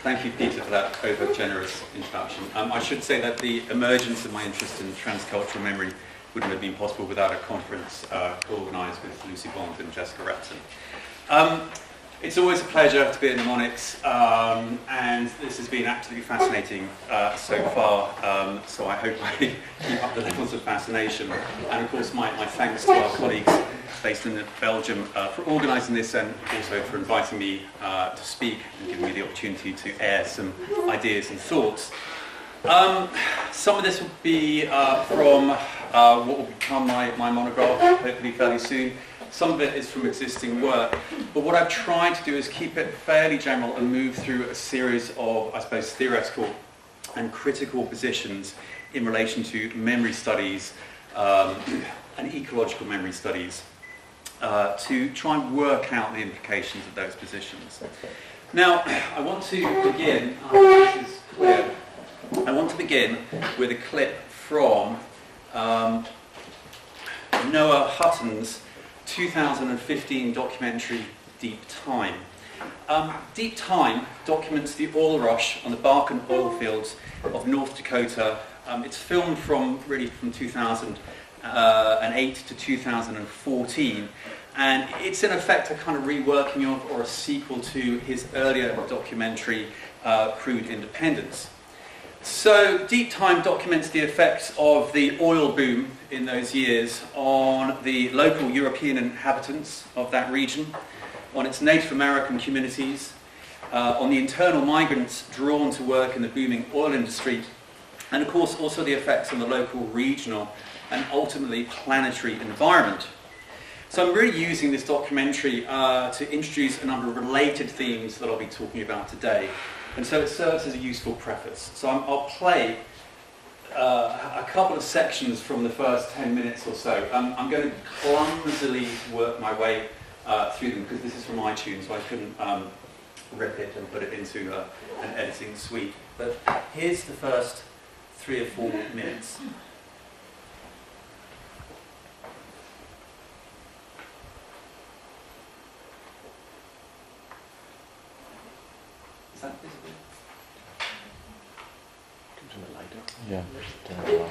Thank you, Peter, for that over-generous introduction. I should say that the emergence of my interest in transcultural memory wouldn't have been possible without a conference organised with Lucy Bond and Jessica Repton. It's always a pleasure to be at Mnemonics, and this has been absolutely fascinating so far, so I hope I keep up the levels of fascination. And of course, my thanks to our colleagues based in Belgium for organising this, and also for inviting me to speak and giving me the opportunity to air some ideas and thoughts. Some of this will be from what will become my monograph, hopefully fairly soon. Some of it is from existing work, but what I've tried to do is keep it fairly general and move through a series of, I suppose, theoretical and critical positions in relation to memory studies and ecological memory studies to try and work out the implications of those positions. Now, I want to begin, this is clear, I want to begin with a clip from Noah Hutton's 2015 documentary, Deep Time. Deep Time documents the oil rush on the Bakken oil fields of North Dakota. It's filmed from 2008 to 2014, and it's in effect a kind of reworking of, or a sequel to, his earlier documentary, Crude Independence. So Deep Time documents the effects of the oil boom in those years on the local European inhabitants of that region, on its Native American communities, on the internal migrants drawn to work in the booming oil industry, and of course also the effects on the local, regional, and ultimately planetary environment. So I'm really using this documentary to introduce a number of related themes that I'll be talking about today. And so it serves as a useful preface. So I'll play a couple of sections from the first 10 minutes or so. I'm going to clumsily work my way through them because this is from iTunes, so I couldn't rip it and put it into an editing suite. But here's the first 3 or 4 minutes. Is that visible? Turn the light up. Yeah, turn the light. I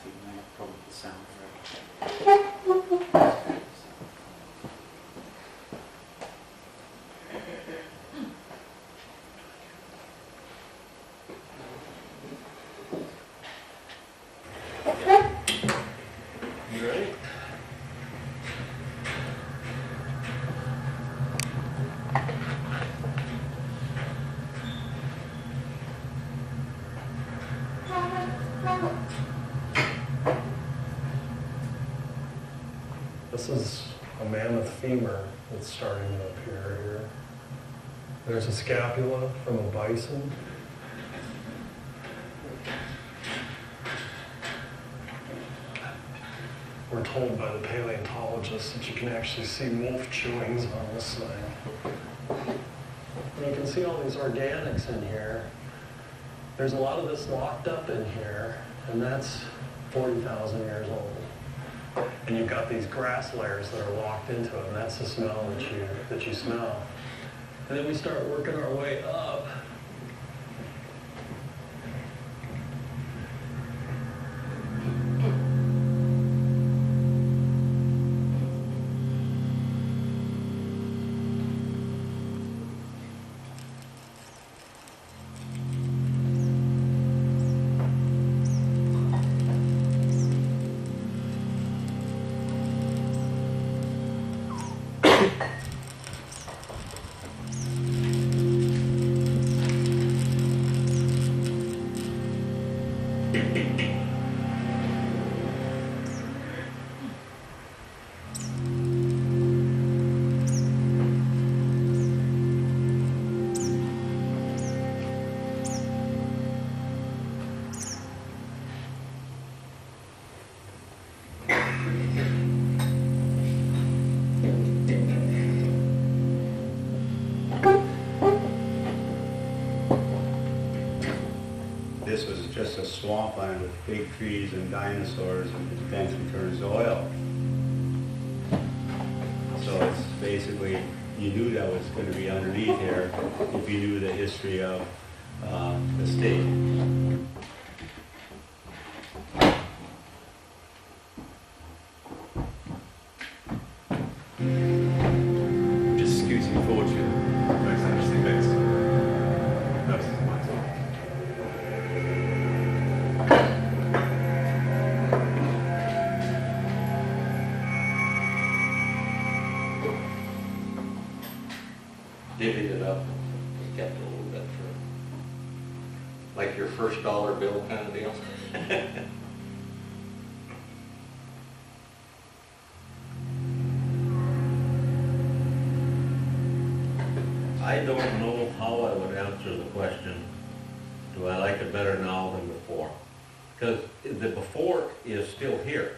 think we may have a problem with the sound. You ready? This is a mammoth femur that's starting to appear here. There's a scapula from a bison. We're told by the paleontologists that you can actually see wolf chewings on this thing. And you can see all these organics in here. There's a lot of this locked up in here, and that's 40,000 years old. And you've got these grass layers that are locked into it, and that's the smell that you smell. And then we start working our way up. just a swampland with big trees and dinosaurs and eventually turns oil. So it's basically, you knew that was going to be underneath here if you knew the history of the state. Just scooting forward to the most interesting bits. Most of my talk. Divvied it up and kept a little bit for, like your first dollar bill kind of deal. I don't know how I would answer the question, do I like it better now than before? Because the before is still here.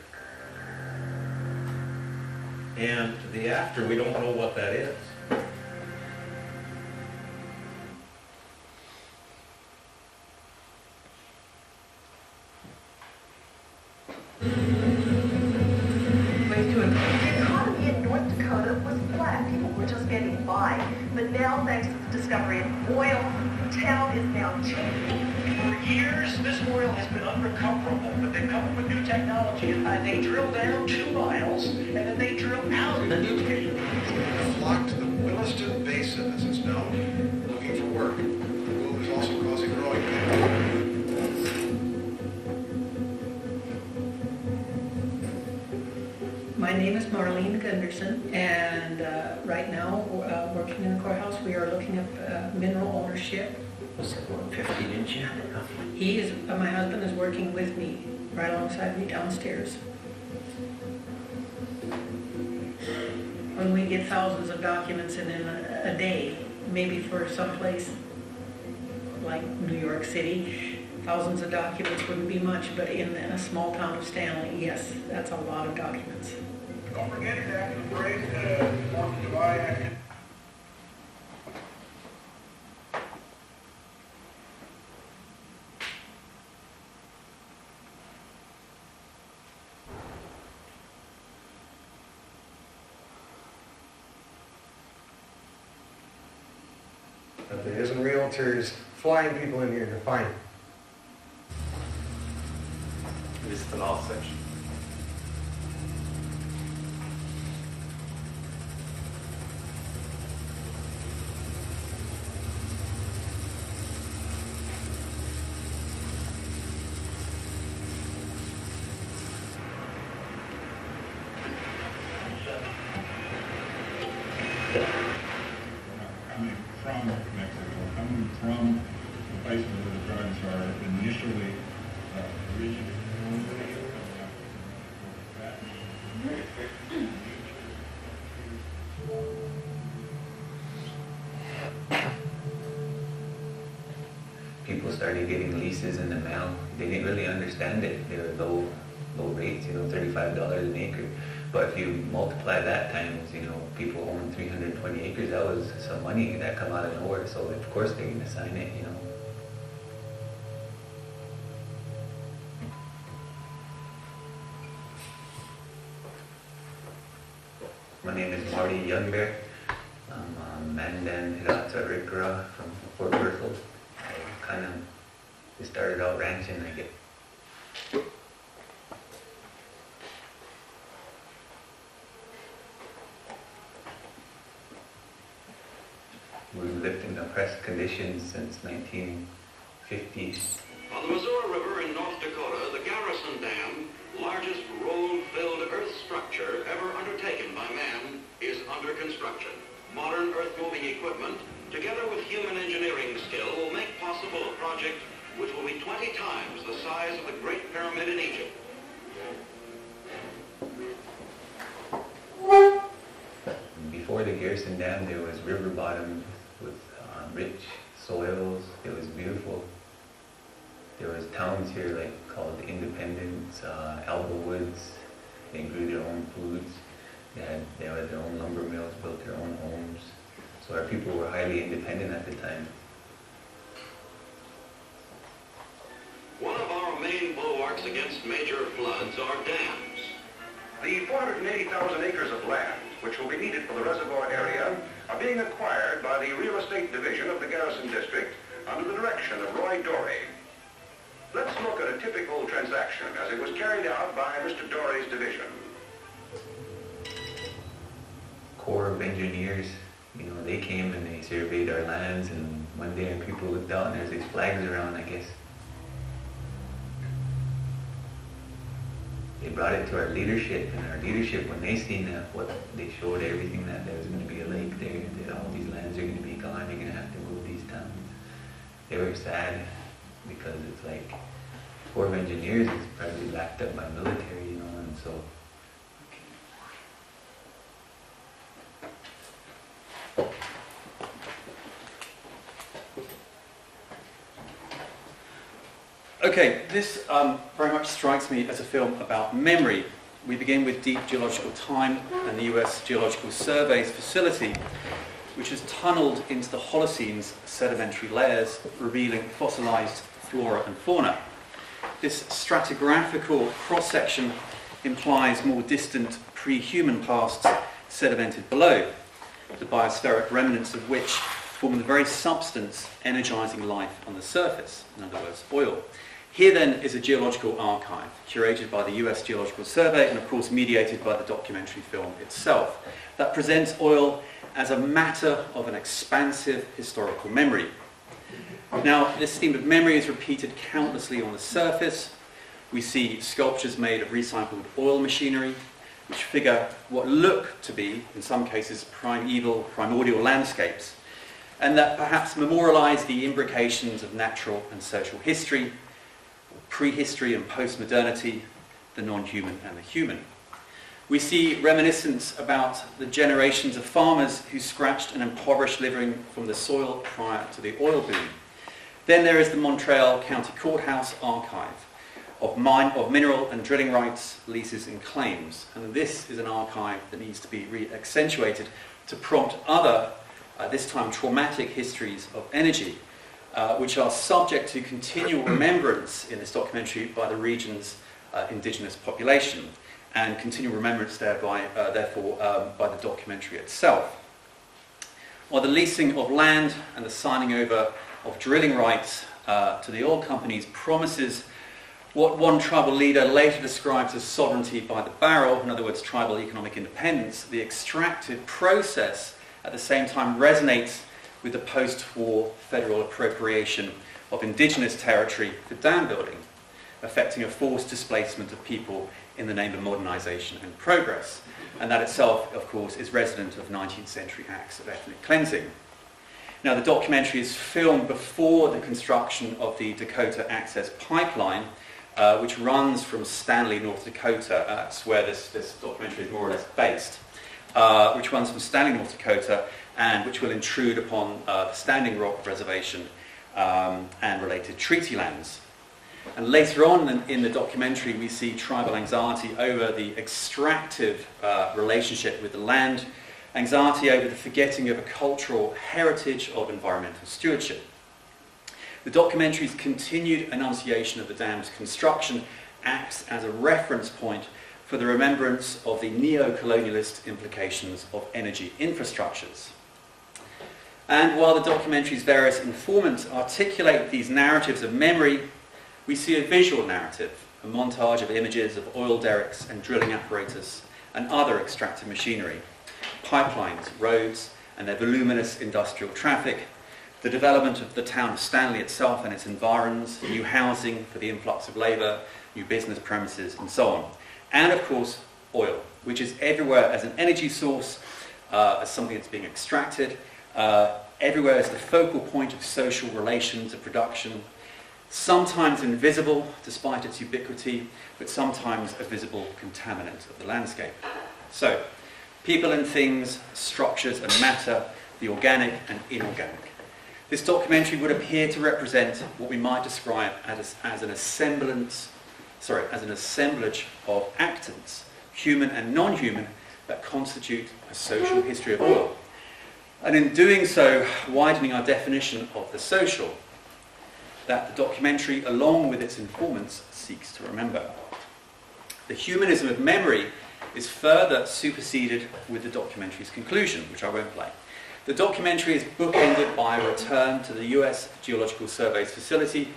And the after, we don't know what that is. But now, thanks to the discovery of oil, the town is now changing. For years, this oil has been unrecoverable, but they've come up with new technology. They drill down 2 miles, and then they drill out. Flocked to the Williston Basin, as it's known, looking for work. The boom is also causing growing pains. My name is Marlene Gunderson, and right now, working in the courthouse, we are looking at mineral ownership. Was it 150, didn't you? He is, my husband is working with me, right alongside me downstairs. When we get thousands of documents in a day, maybe for some place like New York City, thousands of documents wouldn't be much, but in a small town of Stanley, yes, that's a lot of documents. Don't forget it after the break, 4th of July. But there isn't realtors flying people in here to find it. This is the last section. Coming from Mexico, coming from the places where the drugs are initially originated. People started getting leases in the mail. They didn't really understand it. They were low rates, $35 an acre. But if you multiply that times, people own 320 acres, that was some money that come out of nowhere. So of course they're going to sign it, My name is Marty Youngbear. I'm Mandan Hirata Rikra from Fort Berthold. I started out ranching, I guess. We've lived in oppressed conditions since 1950. On the Missouri River in North Dakota, the Garrison Dam, largest road-filled earth structure ever undertaken by man, is under construction. Modern earth-moving equipment, together with human engineering skill, will make possible a project which will be 20 times the size of the Great Pyramid in Egypt. Before the Garrison Dam, there was river bottom with rich soils. It was beautiful. There was towns here called Independence, Alba Woods. They grew their own foods. They had their own lumber mills, built their own homes. So our people were highly independent at the time. One of past major floods are dams. The 480,000 acres of land which will be needed for the reservoir area are being acquired by the Real Estate Division of the Garrison District under the direction of Roy Dorey. Let's look at a typical transaction as it was carried out by Mr. Dorey's division. Corps of engineers, you know, they came and they surveyed our lands, and one day people looked out and there's these flags around, I guess. They brought it to our leadership, and our leadership, when they seen that, they showed everything that there was going to be a lake there, that all these lands are going to be gone, you're going to have to move these towns. They were sad because it's like Corps of Engineers is probably backed up by military, you know, and so. Okay, this very much strikes me as a film about memory. We begin with deep geological time and the US Geological Survey's facility, which has tunneled into the Holocene's sedimentary layers, revealing fossilized flora and fauna. This stratigraphical cross-section implies more distant pre-human pasts sedimented below, the biospheric remnants of which form the very substance energizing life on the surface, in other words, oil. Here then is a geological archive, curated by the US Geological Survey and of course mediated by the documentary film itself, that presents oil as a matter of an expansive historical memory. Now, this theme of memory is repeated countlessly on the surface. We see sculptures made of recycled oil machinery, which figure what look to be, in some cases, primordial landscapes, and that perhaps memorialize the imbrications of natural and social history, prehistory and post-modernity, the non-human and the human. We see reminiscence about the generations of farmers who scratched an impoverished living from the soil prior to the oil boom. Then there is the Montreal County Courthouse archive of mineral and drilling rights, leases and claims. And this is an archive that needs to be re-accentuated to prompt other, this time traumatic histories of energy, which are subject to continual remembrance in this documentary by the region's indigenous population, and continual remembrance therefore by the documentary itself. While the leasing of land and the signing over of drilling rights to the oil companies promises what one tribal leader later describes as sovereignty by the barrel, in other words, tribal economic independence, the extractive process at the same time resonates with the post-war federal appropriation of indigenous territory for dam building, affecting a forced displacement of people in the name of modernization and progress. And that itself, of course, is resident of 19th century acts of ethnic cleansing. Now, the documentary is filmed before the construction of the Dakota Access Pipeline, which runs from Stanley, North Dakota. That's where this documentary is more or less based, which runs from Stanley, North Dakota, and which will intrude upon the Standing Rock Reservation and related treaty lands. And later on in the documentary, we see tribal anxiety over the extractive relationship with the land, anxiety over the forgetting of a cultural heritage of environmental stewardship. The documentary's continued enunciation of the dam's construction acts as a reference point for the remembrance of the neo-colonialist implications of energy infrastructures. And while the documentary's various informants articulate these narratives of memory, we see a visual narrative, a montage of images of oil derricks and drilling apparatus and other extractive machinery, pipelines, roads, and their voluminous industrial traffic, the development of the town of Stanley itself and its environs, new housing for the influx of labour, new business premises, and so on. And of course, oil, which is everywhere as an energy source, as something that's being extracted, everywhere as the focal point of social relations, of production, sometimes invisible despite its ubiquity, but sometimes a visible contaminant of the landscape. So, people and things, structures and matter, the organic and inorganic. This documentary would appear to represent what we might describe as an assemblage of actants, human and non-human, that constitute a social history of oil. And in doing so, widening our definition of the social, that the documentary, along with its informants, seeks to remember. The humanism of memory is further superseded with the documentary's conclusion, which I won't play. The documentary is bookended by a return to the US Geological Survey's facility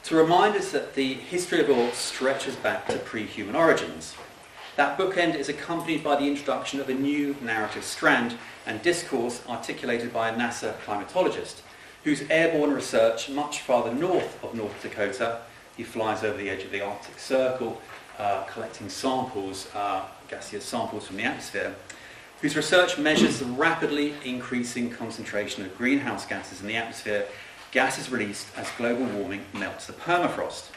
to remind us that the history of oil stretches back to pre-human origins. That bookend is accompanied by the introduction of a new narrative strand and discourse articulated by a NASA climatologist, whose airborne research much farther north of North Dakota, he flies over the edge of the Arctic Circle, collecting samples, gaseous samples from the atmosphere, whose research measures the rapidly increasing concentration of greenhouse gases in the atmosphere, gases released as global warming melts the permafrost.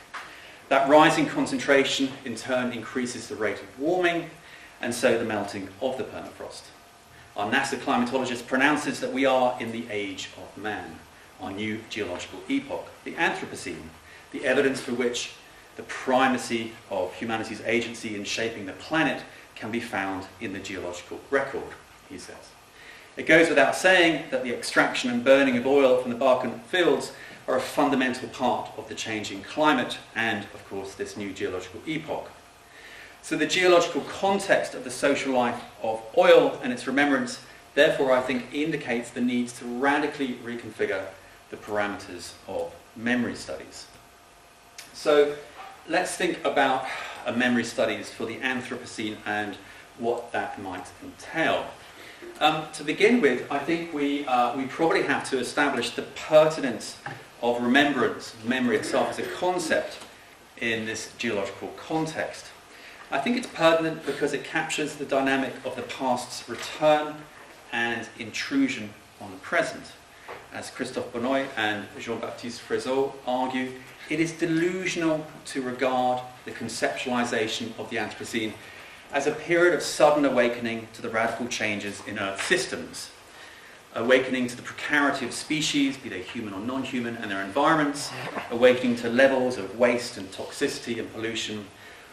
That rising concentration in turn increases the rate of warming, and so the melting of the permafrost. Our NASA climatologist pronounces that we are in the age of man, our new geological epoch, the Anthropocene, the evidence for which the primacy of humanity's agency in shaping the planet can be found in the geological record, he says. It goes without saying that the extraction and burning of oil from the Barcan fields are a fundamental part of the changing climate and, of course, this new geological epoch. So the geological context of the social life of oil and its remembrance, therefore, I think, indicates the need to radically reconfigure the parameters of memory studies. So let's think about memory studies for the Anthropocene and what that might entail. To begin with, I think we probably have to establish the pertinence of remembrance, memory itself as a concept in this geological context. I think it's pertinent because it captures the dynamic of the past's return and intrusion on the present. As Christophe Bonneuil and Jean-Baptiste Frézeau argue, it is delusional to regard the conceptualization of the Anthropocene as a period of sudden awakening to the radical changes in Earth systems, awakening to the precarity of species, be they human or non-human, and their environments, awakening to levels of waste and toxicity and pollution,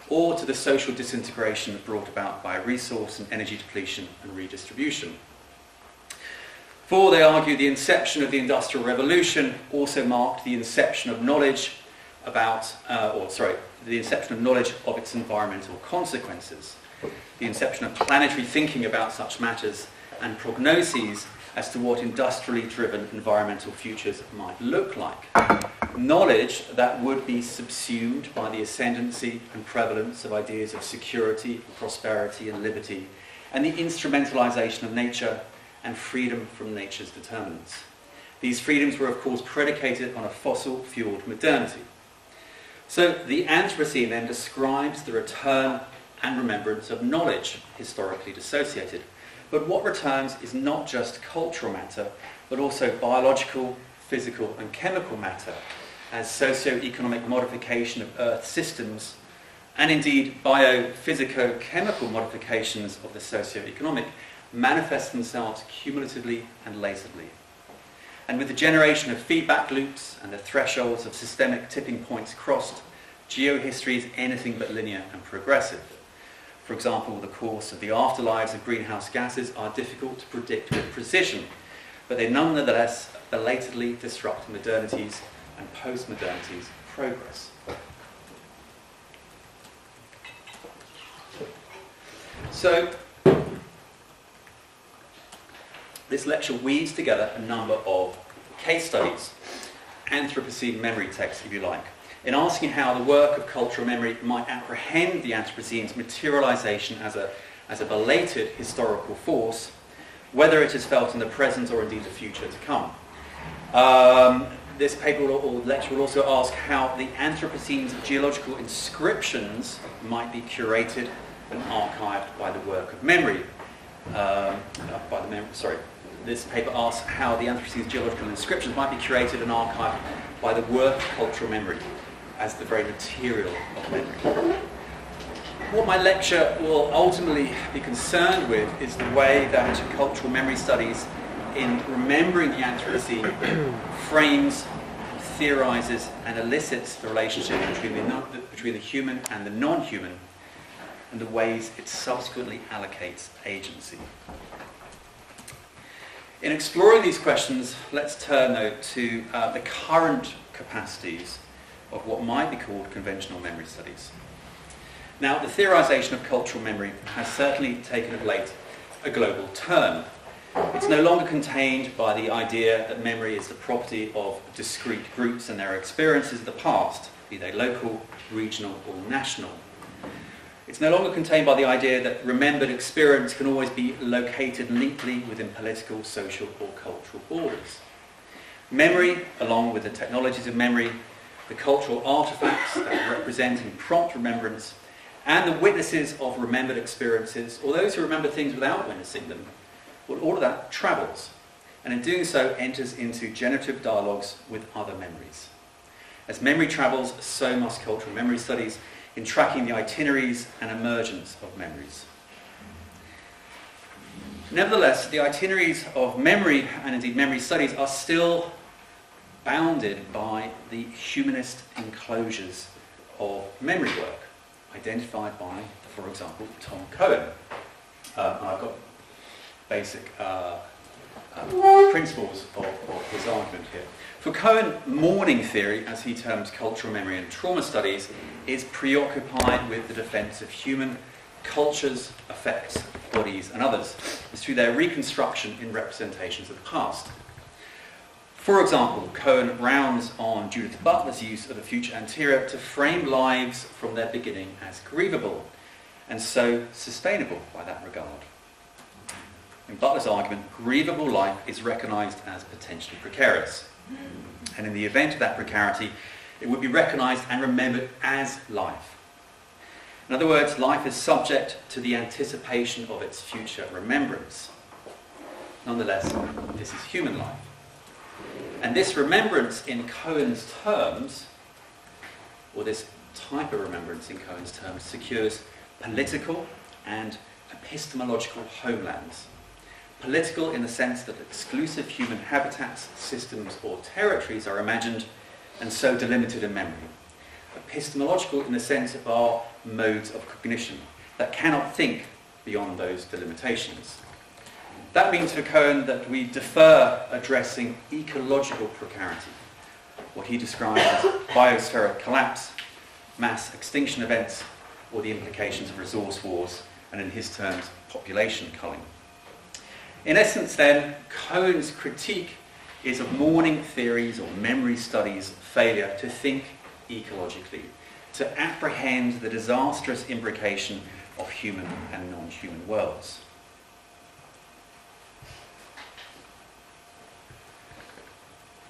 or to the social disintegration brought about by resource and energy depletion and redistribution. For, they argue, the inception of the Industrial Revolution also marked the inception of knowledge about, the inception of knowledge of its environmental consequences, the inception of planetary thinking about such matters, and prognoses as to what industrially driven environmental futures might look like. Knowledge that would be subsumed by the ascendancy and prevalence of ideas of security, prosperity, and liberty, and the instrumentalization of nature and freedom from nature's determinants. These freedoms were, of course, predicated on a fossil-fueled modernity. So the Anthropocene then describes the return and remembrance of knowledge, historically dissociated. But what returns is not just cultural matter, but also biological, physical, and chemical matter, as socio-economic modification of Earth systems, and indeed biophysico-chemical modifications of the socio-economic, manifest themselves cumulatively and latently. And with the generation of feedback loops and the thresholds of systemic tipping points crossed, geohistory is anything but linear and progressive. For example, the course of the afterlives of greenhouse gases are difficult to predict with precision, but they nonetheless belatedly disrupt modernity's and post-modernity's progress. So, this lecture weaves together a number of case studies, Anthropocene memory texts, if you like, in asking how the work of cultural memory might apprehend the Anthropocene's materialization as a belated historical force, whether it is felt in the present or indeed the future to come. This paper or lecture will also ask how the Anthropocene's geological inscriptions might be curated and archived by the work of memory. This paper asks how the Anthropocene's geological inscriptions might be curated and archived by the work of cultural memory as the very material of memory. What my lecture will ultimately be concerned with is the way that cultural memory studies in remembering the Anthropocene frames, theorizes, and elicits the relationship between the human and the non-human, and the ways it subsequently allocates agency. In exploring these questions, let's turn, though, to the current capacities of what might be called conventional memory studies. Now, the theorisation of cultural memory has certainly taken of late a global turn. It's no longer contained by the idea that memory is the property of discrete groups and their experiences of the past, be they local, regional or national. It's no longer contained by the idea that remembered experience can always be located neatly within political, social or cultural borders. Memory, along with the technologies of memory, the cultural artefacts that represent and prompt remembrance, and the witnesses of remembered experiences, or those who remember things without witnessing them, well, all of that travels, and in doing so enters into generative dialogues with other memories. As memory travels, so must cultural memory studies in tracking the itineraries and emergence of memories. Nevertheless, the itineraries of memory, and indeed memory studies, are still bounded by the humanist enclosures of memory work, identified by, for example, Tom Cohen. I've got basic principles of his argument here. For Cohen, mourning theory, as he terms cultural memory and trauma studies, is preoccupied with the defence of human cultures, affects, bodies and others. It's through their reconstruction in representations of the past. For example, Cohen rounds on Judith Butler's use of the future anterior to frame lives from their beginning as grievable, and so sustainable by that regard. In Butler's argument, grievable life is recognised as potentially precarious, and in the event of that precarity, it would be recognised and remembered as life. In other words, life is subject to the anticipation of its future remembrance. Nonetheless, this is human life. And this remembrance in Cohen's terms, or this type of remembrance in Cohen's terms, secures political and epistemological homelands. Political in the sense that exclusive human habitats, systems or territories are imagined and so delimited in memory. Epistemological in the sense of our modes of cognition that cannot think beyond those delimitations. That means for Cohen that we defer addressing ecological precarity, what he describes as biospheric collapse, mass extinction events, or the implications of resource wars, and in his terms, population culling. In essence then, Cohen's critique is of mourning theories or memory studies' failure to think ecologically, to apprehend the disastrous imbrication of human and non-human worlds.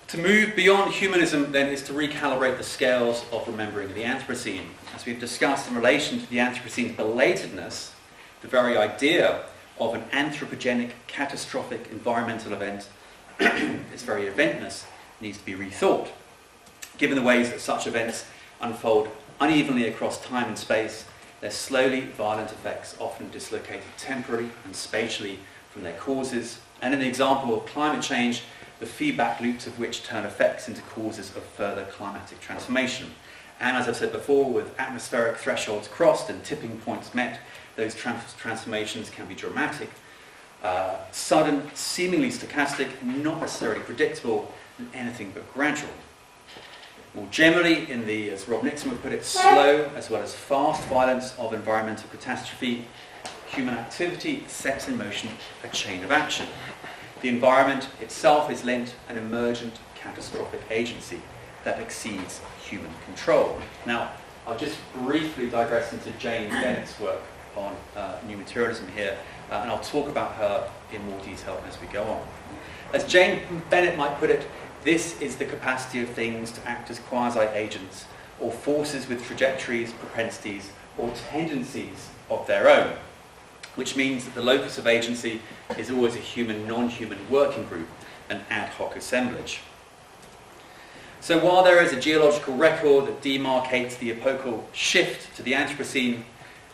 To move beyond humanism then is to recalibrate the scales of remembering the Anthropocene. As we've discussed in relation to the Anthropocene's belatedness, the very idea of an anthropogenic catastrophic environmental event, its very eventness, needs to be rethought, given the ways that such events unfold unevenly across time and space, their slowly violent effects often dislocated temporally and spatially from their causes, and in the example of climate change, the feedback loops of which turn effects into causes of further climatic transformation. And as I've said before, with atmospheric thresholds crossed and tipping points met, those transformations can be dramatic, sudden, seemingly stochastic, not necessarily predictable, and anything but gradual. More generally, in the, as Rob Nixon would put it, slow as well as fast violence of environmental catastrophe, human activity sets in motion a chain of action. The environment itself is lent an emergent catastrophic agency that exceeds human control. Now, I'll just briefly digress into Jane Bennett's work on new materialism here, and I'll talk about her in more detail as we go on. As Jane Bennett might put it, this is the capacity of things to act as quasi-agents, or forces with trajectories, propensities, or tendencies of their own, which means that the locus of agency is always a human, non-human working group, an ad hoc assemblage. So while there is a geological record that demarcates the epochal shift to the Anthropocene,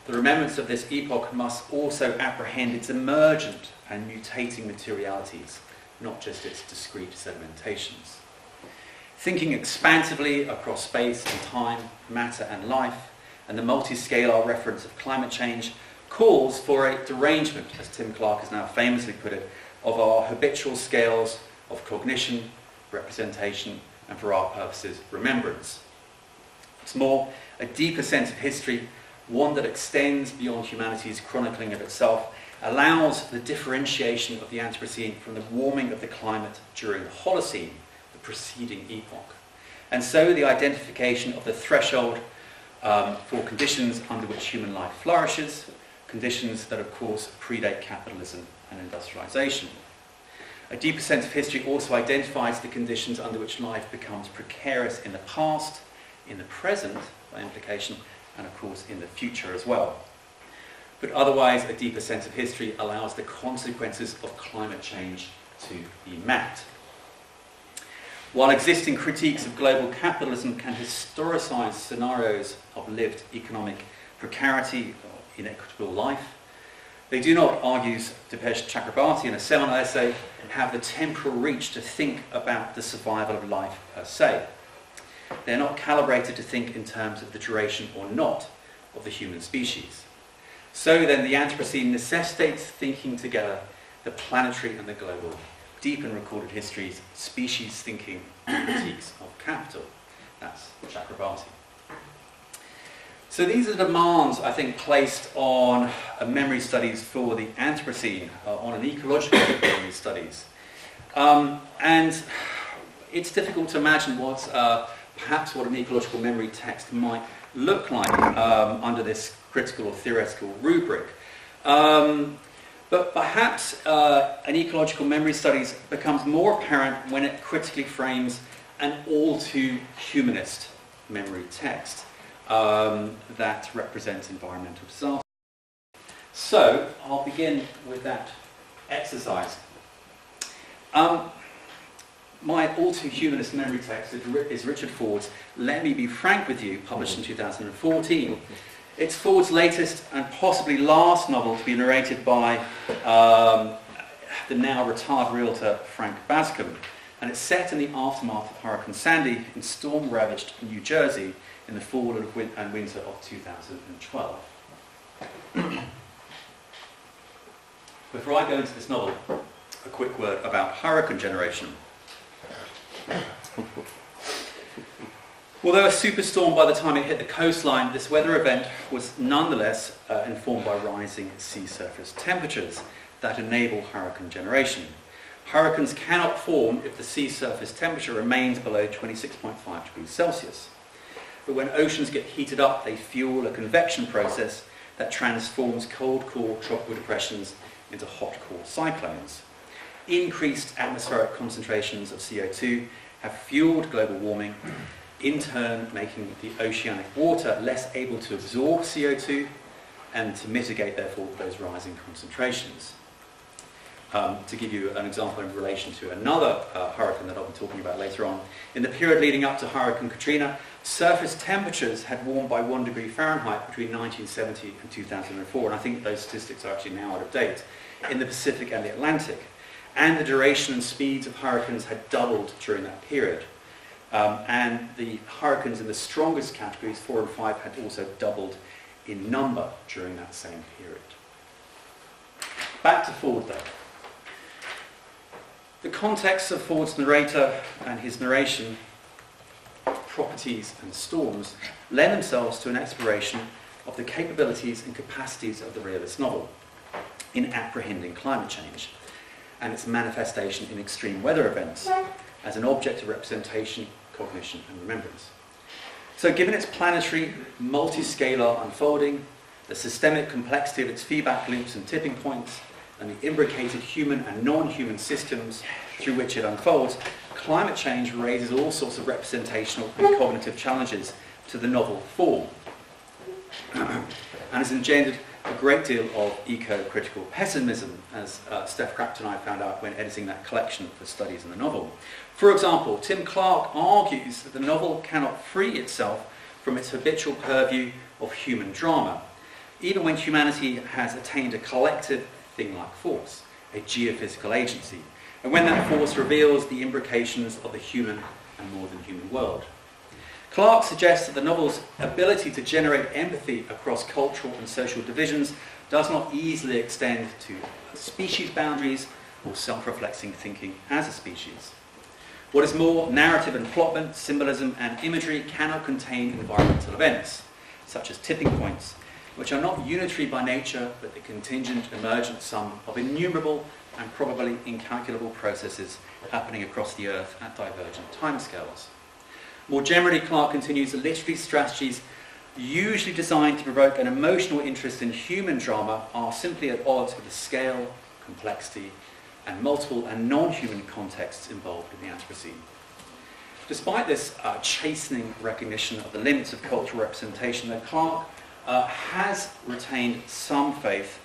the remembrance of this epoch must also apprehend its emergent and mutating materialities, not just its discrete sedimentations. Thinking expansively across space and time, matter and life, and the multi-scalar reference of climate change calls for a derangement, as Tim Clark has now famously put it, of our habitual scales of cognition, representation, and for our purposes, remembrance. What's more, a deeper sense of history one that extends beyond humanity's chronicling of itself, allows the differentiation of the Anthropocene from the warming of the climate during the Holocene, the preceding epoch. And so the identification of the threshold for conditions under which human life flourishes, conditions that of course predate capitalism and industrialization. A deeper sense of history also identifies the conditions under which life becomes precarious in the past, in the present, by implication, and of course in the future as well. But otherwise, a deeper sense of history allows the consequences of climate change to be mapped. While existing critiques of global capitalism can historicize scenarios of lived economic precarity or inequitable life, they do not, argues Dipesh Chakrabarty in a seminal essay, have the temporal reach to think about the survival of life per se. They're not calibrated to think in terms of the duration or not of the human species. So then the Anthropocene necessitates thinking together the planetary and the global, deep in recorded histories, species thinking and critiques of capital. That's Chakrabarty. So these are the demands, I think, placed on memory studies for the Anthropocene, on an ecological memory studies. And it's difficult to imagine what, perhaps what an ecological memory text might look like under this critical or theoretical rubric. But perhaps an ecological memory studies becomes more apparent when it critically frames an all too humanist memory text that represents environmental disaster. So I'll begin with that exercise. My all too humanist memory text is Richard Ford's Let Me Be Frank With You, published in 2014. It's Ford's latest and possibly last novel to be narrated by the now retired realtor Frank Bascom, and it's set in the aftermath of Hurricane Sandy in storm-ravaged New Jersey in the fall and winter of 2012. Before I go into this novel, a quick word about hurricane generation. Although a superstorm by the time it hit the coastline, this weather event was nonetheless informed by rising sea surface temperatures that enable hurricane generation. Hurricanes cannot form if the sea surface temperature remains below 26.5 degrees Celsius. But when oceans get heated up, they fuel a convection process that transforms cold core tropical depressions into hot core cyclones. Increased atmospheric concentrations of CO2 have fueled global warming, in turn making the oceanic water less able to absorb CO2 and to mitigate, therefore, those rising concentrations. To give you an example in relation to another hurricane that I'll be talking about later on, in the period leading up to Hurricane Katrina, surface temperatures had warmed by 1 degree Fahrenheit between 1970 and 2004, and I think those statistics are actually now out of date, in the Pacific and the Atlantic. And the duration and speeds of hurricanes had doubled during that period. And the hurricanes in the strongest categories, 4 and 5, had also doubled in number during that same period. Back to Ford, though. The context of Ford's narrator and his narration, properties and storms, lend themselves to an exploration of the capabilities and capacities of the realist novel in apprehending climate change and its manifestation in extreme weather events as an object of representation, cognition and remembrance. So given its planetary, multi-scalar unfolding, the systemic complexity of its feedback loops and tipping points, and the imbricated human and non-human systems through which it unfolds, climate change raises all sorts of representational and cognitive challenges to the novel form, and has engendered a great deal of eco-critical pessimism, as Steph Crapt and I found out when editing that collection for studies in the novel. For example, Tim Clark argues that the novel cannot free itself from its habitual purview of human drama, even when humanity has attained a collective thing-like force, a geophysical agency, and when that force reveals the imbrications of the human and more than human world. Clark suggests that the novel's ability to generate empathy across cultural and social divisions does not easily extend to species boundaries or self-reflecting thinking as a species. What is more, narrative and plotment, symbolism and imagery cannot contain environmental events, such as tipping points, which are not unitary by nature, but the contingent emergent sum of innumerable and probably incalculable processes happening across the earth at divergent timescales. More generally, Clarke continues, the literary strategies usually designed to provoke an emotional interest in human drama are simply at odds with the scale, complexity, and multiple and non-human contexts involved in the Anthropocene. Despite this chastening recognition of the limits of cultural representation, though, Clarke has retained some faith,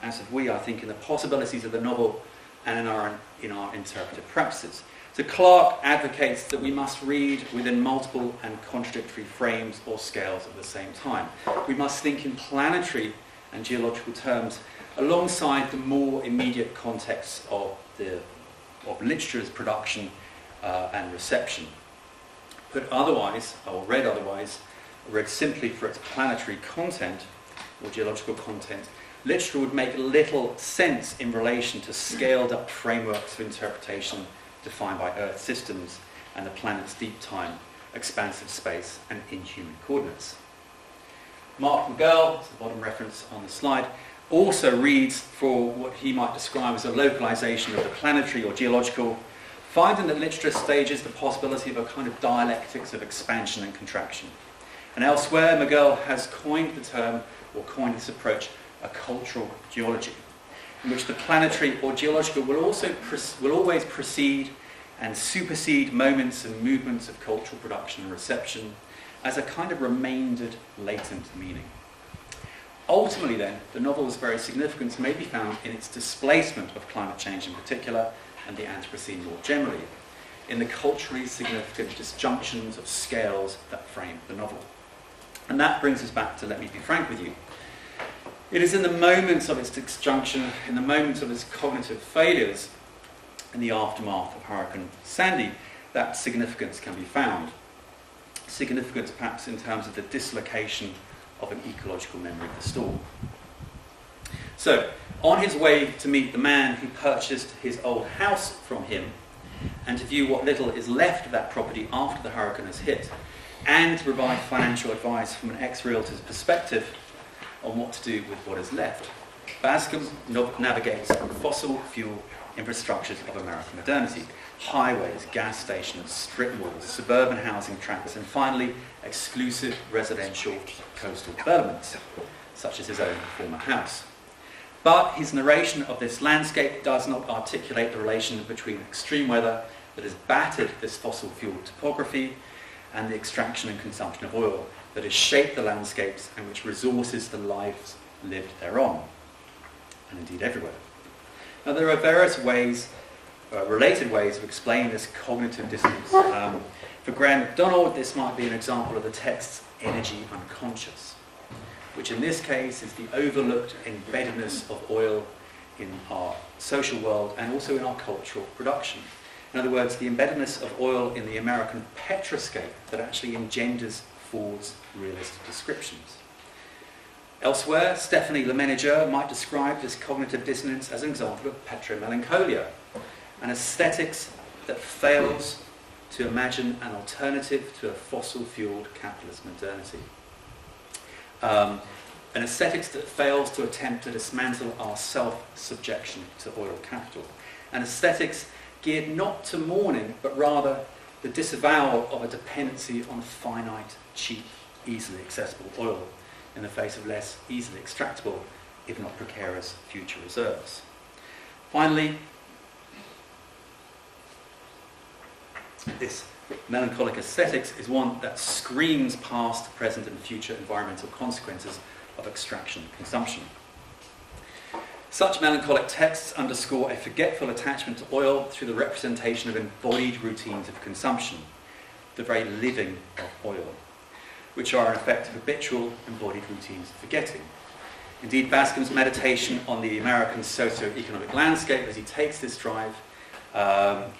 as have we, I think, in the possibilities of the novel and in our interpretive practices. So Clarke advocates that we must read within multiple and contradictory frames or scales at the same time. We must think in planetary and geological terms alongside the more immediate contexts of literature's production and reception. Put otherwise, or read simply for its planetary content or geological content, literature would make little sense in relation to scaled up frameworks of interpretation defined by Earth systems and the planet's deep time, expansive space, and inhuman coordinates. Mark McGurl, that's the bottom reference on the slide, also reads for what he might describe as a localization of the planetary or geological, finding that literature stages the possibility of a kind of dialectics of expansion and contraction. And elsewhere, McGurl has coined the term, or coined this approach, a cultural geology, in which the planetary or geological will always precede and supersede moments and movements of cultural production and reception as a kind of remaindered latent meaning. Ultimately then, the novel's very significance may be found in its displacement of climate change in particular and the Anthropocene more generally, in the culturally significant disjunctions of scales that frame the novel. And that brings us back to Let Me Be Frank With You. It is in the moments of its disjunction, in the moments of its cognitive failures, in the aftermath of Hurricane Sandy, that significance can be found. Significance perhaps in terms of the dislocation of an ecological memory of the storm. So, on his way to meet the man who purchased his old house from him, and to view what little is left of that property after the hurricane has hit, and to provide financial advice from an ex-realtor's perspective on what to do with what is left, Bascom navigates fossil fuel infrastructures of American modernity: highways, gas stations, strip malls, suburban housing tracts, and finally exclusive residential coastal developments, such as his own former house. But his narration of this landscape does not articulate the relation between extreme weather that has battered this fossil fuel topography and the extraction and consumption of oil that has shaped the landscapes and which resources the lives lived thereon, and indeed everywhere. Now there are various ways, related ways of explaining this cognitive dissonance. For Graham MacDonald, this might be an example of the text's energy unconscious, which in this case is the overlooked embeddedness of oil in our social world and also in our cultural production. In other words, the embeddedness of oil in the American petroscape that actually engenders Ford's realist descriptions. Elsewhere, Stephanie Le Ménager might describe this cognitive dissonance as an example of petromelancholia, an aesthetics that fails to imagine an alternative to a fossil-fueled capitalist modernity. An aesthetics that fails to attempt to dismantle our self-subjection to oil capital. An aesthetics geared not to mourning, but rather the disavowal of a dependency on finite, cheap, easily accessible oil in the face of less easily extractable, if not precarious, future reserves. Finally, this melancholic aesthetics is one that screams past present and future environmental consequences of extraction and consumption. Such melancholic texts underscore a forgetful attachment to oil through the representation of embodied routines of consumption, the very living of oil, which are in effect habitual embodied routines of forgetting. Indeed, Bascom's meditation on the American socio-economic landscape as he takes this drive,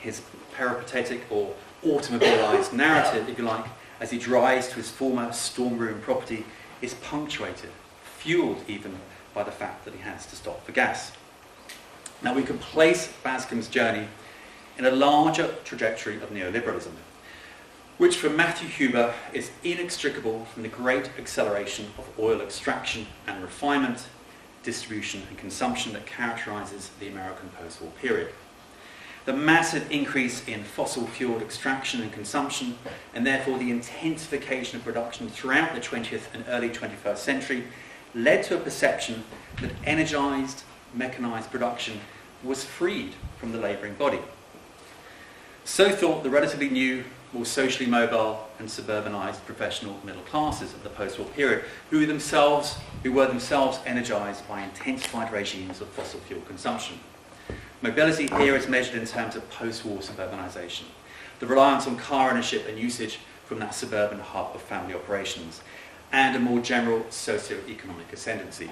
his peripatetic or automobilized narrative, if you like, as he drives to his former storm room property, is punctuated, fueled even by the fact that he has to stop for gas. Now we can place Bascom's journey in a larger trajectory of neoliberalism. which for Matthew Huber is inextricable from the great acceleration of oil extraction and refinement, distribution and consumption that characterizes the American post-war period. The massive increase in fossil fuel extraction and consumption, and therefore the intensification of production throughout the 20th and early 21st century, led to a perception that energized, mechanized production was freed from the labouring body. So thought the relatively new, more socially mobile and suburbanized professional middle classes of the post-war period, who were themselves energized by intensified regimes of fossil fuel consumption. Mobility here is measured in terms of post-war suburbanization, the reliance on car ownership and usage from that suburban hub of family operations, and a more general socio-economic ascendancy.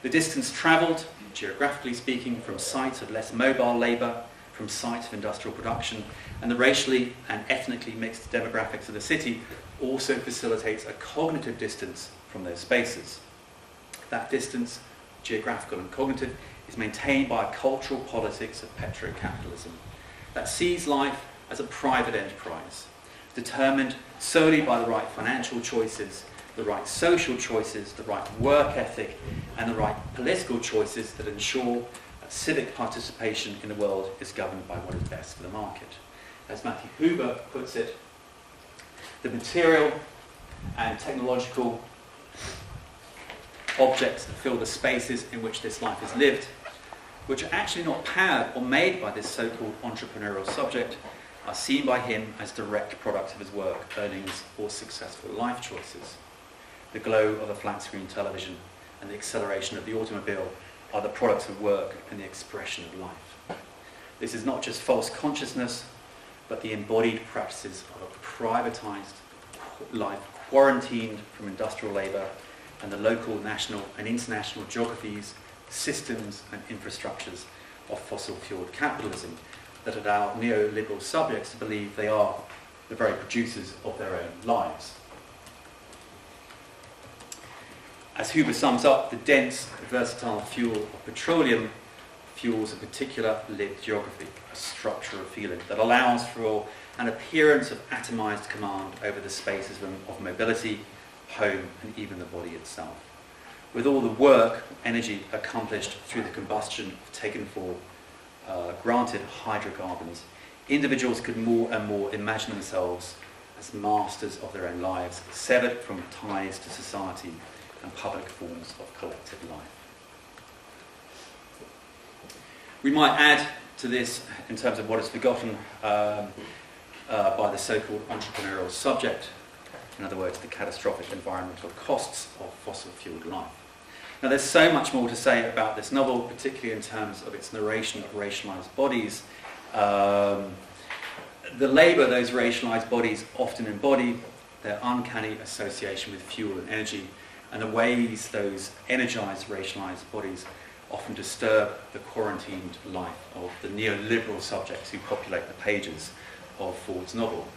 The distance travelled, geographically speaking, from sites of less mobile labour, from sites of industrial production, and the racially and ethnically mixed demographics of the city also facilitates a cognitive distance from those spaces. That distance, geographical and cognitive, is maintained by a cultural politics of petrocapitalism that sees life as a private enterprise, determined solely by the right financial choices, the right social choices, the right work ethic, and the right political choices that ensure that civic participation in the world is governed by what is best for the market. As Matthew Huber puts it, the material and technological objects that fill the spaces in which this life is lived, which are actually not powered or made by this so-called entrepreneurial subject, are seen by him as direct products of his work, earnings, or successful life choices. The glow of a flat-screen television and the acceleration of the automobile are the products of work and the expression of life. This is not just false consciousness, but the embodied practices of a privatized life, quarantined from industrial labour and the local, national and international geographies, systems and infrastructures of fossil-fueled capitalism that allow neoliberal subjects to believe they are the very producers of their own lives. As Huber sums up, the dense, versatile fuel of petroleum fuels a particular lived geography, a structure of feeling that allows for an appearance of atomized command over the spaces of mobility, home and even the body itself. With all the work, energy accomplished through the combustion of taken for granted hydrocarbons, individuals could more and more imagine themselves as masters of their own lives, severed from ties to society and public forms of collective life. We might add to this, in terms of what is forgotten by the so-called entrepreneurial subject, in other words, the catastrophic environmental costs of fossil-fueled life. Now, there's so much more to say about this novel, particularly in terms of its narration of racialized bodies. The labour those racialized bodies often embody, their uncanny association with fuel and energy, and the ways those energized racialized bodies often disturb the quarantined life of the neoliberal subjects who populate the pages of Ford's novel.